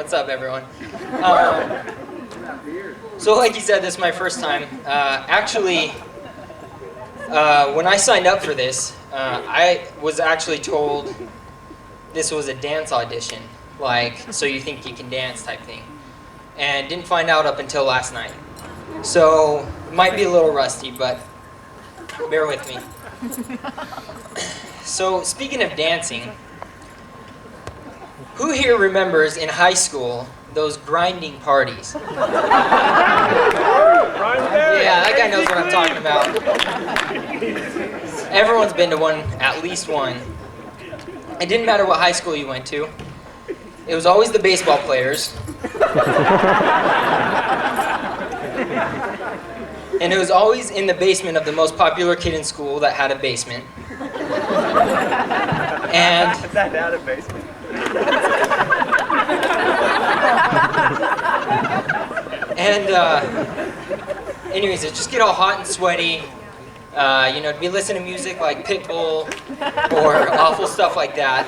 What's up, everyone? So like you said, this is my first time. Actually, when I signed up for this, I was actually told this was a dance audition, like, so you think you can dance type thing. And didn't find out up until last night. So, it might be a little rusty, but bear with me. So, speaking of dancing, who here remembers in high school those grinding parties? Yeah, that guy knows what I'm talking about. Everyone's been to one, at least one. It didn't matter what high school you went to. It was always the baseball players. And it was always in the basement of the most popular kid in school that had a basement. And that had a basement. And anyways, it just get all hot and sweaty. You know, to be listening to music like Pitbull or awful stuff like that.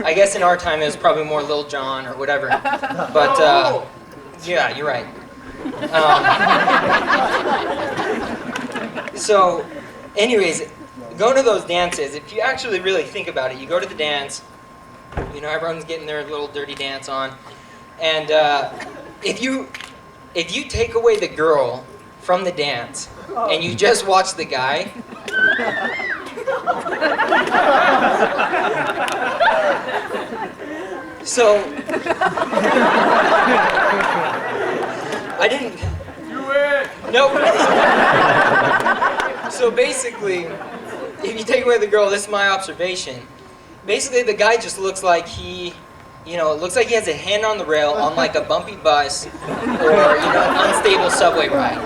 I guess in our time it was probably more Lil Jon or whatever. But yeah, you're right. So, anyways, going to those dances, if you actually really think about it, you go to the dance, you know, everyone's getting their little dirty dance on, and if you take away the girl from the dance and you just watch the guy, so I didn't. You win. Nope. So basically, if you take away the girl, this is my observation. Basically, the guy just looks like he, you know, it looks like he has a hand on the rail on like a bumpy bus or, you know, an unstable subway ride.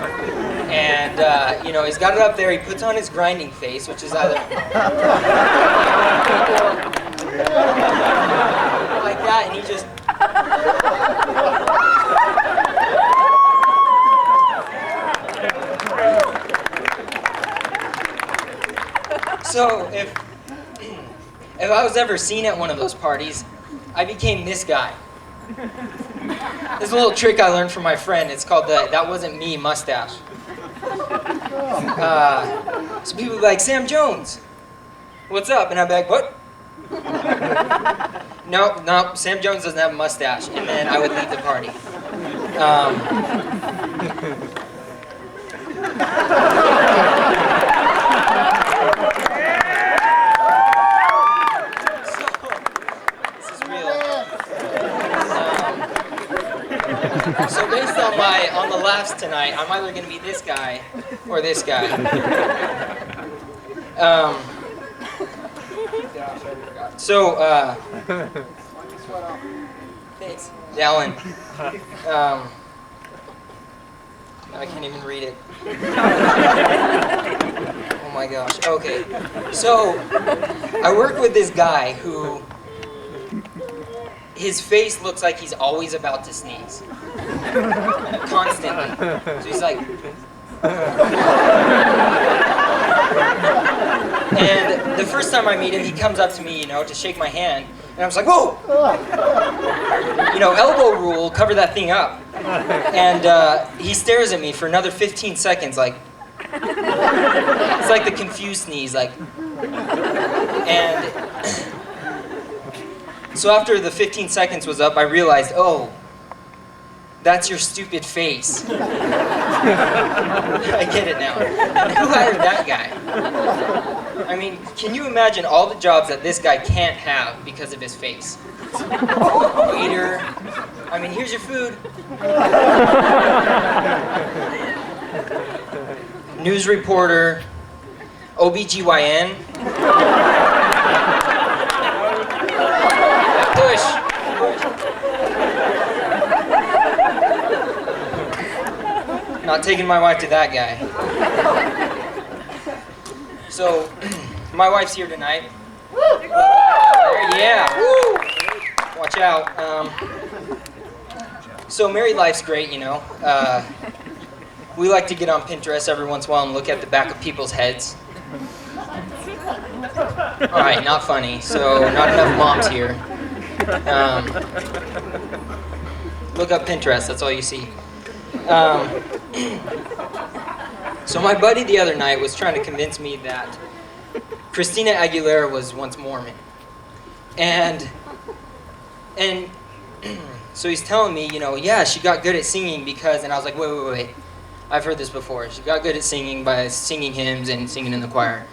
And, you know, he's got it up there, he puts on his grinding face, which is either like that, and he just... So, if I was ever seen at one of those parties, I became this guy. There's a little trick I learned from my friend. It's called the "that wasn't me" mustache. So people would be like, "Sam Jones, what's up?" And I'd be like, "What?" No, Sam Jones doesn't have a mustache. And then I would leave the party. So based on the laughs tonight, I'm either going to be this guy or this guy. Thanks, Dallin. I can't even read it. Oh my gosh. Okay. So I work with this guy who his face looks like he's always about to sneeze. Constantly. So he's like... And the first time I meet him, he comes up to me, you know, to shake my hand. And I was like, whoa! You know, elbow rule, cover that thing up. And he stares at me for another 15 seconds, like... It's like the confused sneeze, like... And... So after the 15 seconds was up, I realized, oh, that's your stupid face. I get it now. Who hired that guy? I mean, can you imagine all the jobs that this guy can't have because of his face? Waiter. I mean, here's your food. News reporter. OBGYN. Push. Not taking my wife to that guy. So, my wife's here tonight. Yeah. Woo. Watch out. So married life's great, you know. We like to get on Pinterest every once in a while and look at the back of people's heads. All right, not funny. So not enough moms here. Look up Pinterest, that's all you see. So my buddy the other night was trying to convince me that Christina Aguilera was once Mormon. And so he's telling me, yeah, she got good at singing because, and I was like, wait. I've heard this before. She got good at singing by singing hymns and singing in the choir.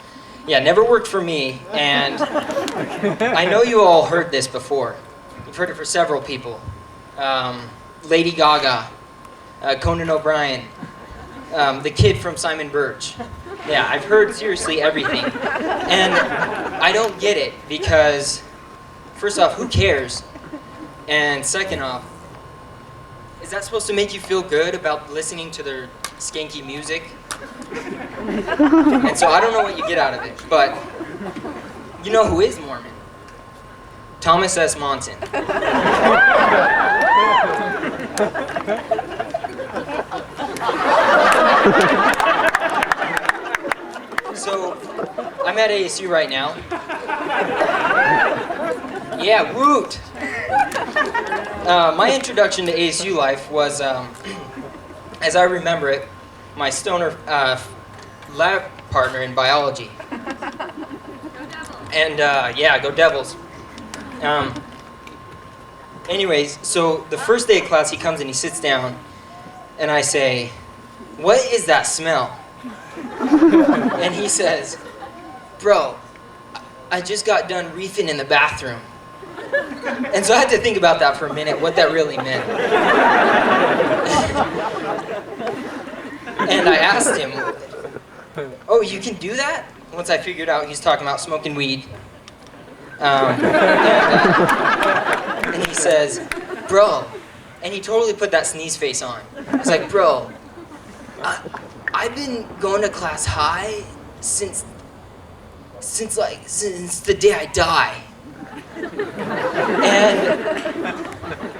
Yeah, never worked for me, and I know you all heard this before. You've heard it for several people. Lady Gaga, Conan O'Brien, the kid from Simon Birch. Yeah, I've heard seriously everything. And I don't get it because, first off, who cares? And second off, is that supposed to make you feel good about listening to their skanky music? And so I don't know what you get out of it, but you know who is Mormon? Thomas S. Monson. So I'm at ASU right now. Yeah, woot! My introduction to ASU life was, as I remember it, my stoner lab partner in biology. And yeah, go Devils. Anyways, so the first day of class, he comes and he sits down, and I say, "What is that smell?" And he says, "Bro, I just got done reefing in the bathroom." And so I had to think about that for a minute, what that really meant. And I asked him, "Oh, you can do that?" Once I figured out he's talking about smoking weed. And he says, "Bro," and he totally put that sneeze face on. He's like, "Bro, I've been going to class high since the day I die." And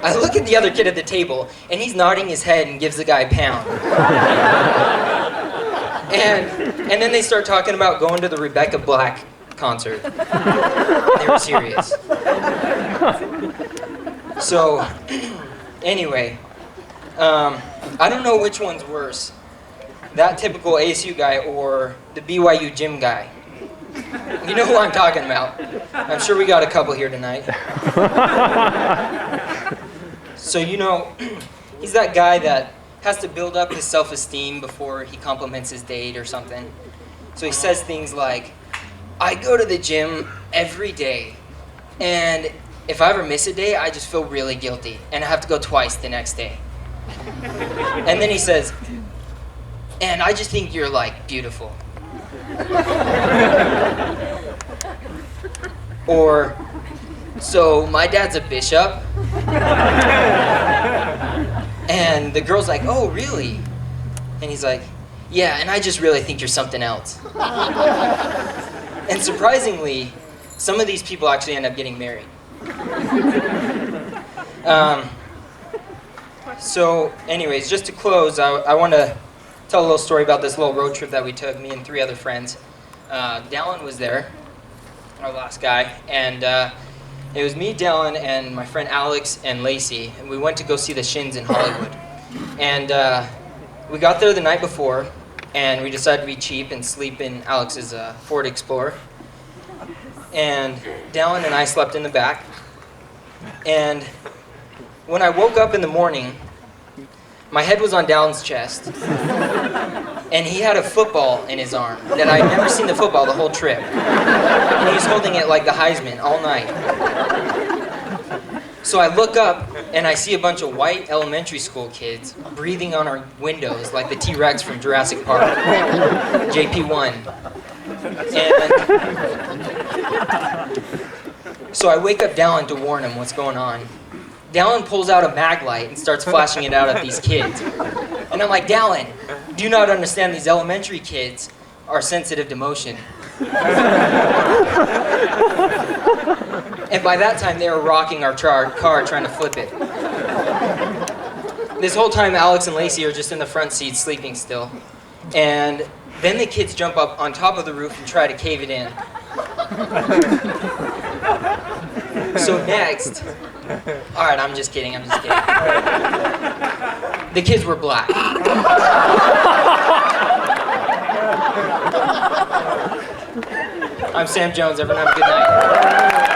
I look at the other kid at the table, and he's nodding his head and gives the guy a pound. And then they start talking about going to the Rebecca Black concert. They were serious. So, anyway, I don't know which one's worse. That typical ASU guy or the BYU gym guy. You know who I'm talking about. I'm sure we got a couple here tonight. So, he's that guy that has to build up his self-esteem before he compliments his date or something. So he says things like, "I go to the gym every day, and if I ever miss a day, I just feel really guilty, and I have to go twice the next day." And then he says, "And I just think you're, beautiful." Or, "So my dad's a bishop." And the girl's like, "Oh, really?" And he's like, "Yeah, and I just really think you're something else." And surprisingly, some of these people actually end up getting married. So anyways, just to close, I want to tell a little story about this little road trip that we took, me and 3 other friends. Dallin was there, our last guy, and it was me, Dallin, and my friend Alex and Lacey, and we went to go see the Shins in Hollywood. And we got there the night before, and we decided to be cheap and sleep in Alex's Ford Explorer. And Dallin and I slept in the back. And when I woke up in the morning, my head was on Dallin's chest, and he had a football in his arm that I'd never seen the football the whole trip. And he was holding it like the Heisman all night. So I look up, and I see a bunch of white elementary school kids breathing on our windows like the T-Rex from Jurassic Park, JP1. And so I wake up Dallin to warn him what's going on. Dallin pulls out a mag light and starts flashing it out at these kids. And I'm like, "Dallin, do you not understand these elementary kids are sensitive to motion?" And by that time, they were rocking our car trying to flip it. This whole time, Alex and Lacey are just in the front seat sleeping still. And then the kids jump up on top of the roof and try to cave it in. So next, all right, I'm just kidding. The kids were black. I'm Sam Jones. Everyone have a good night.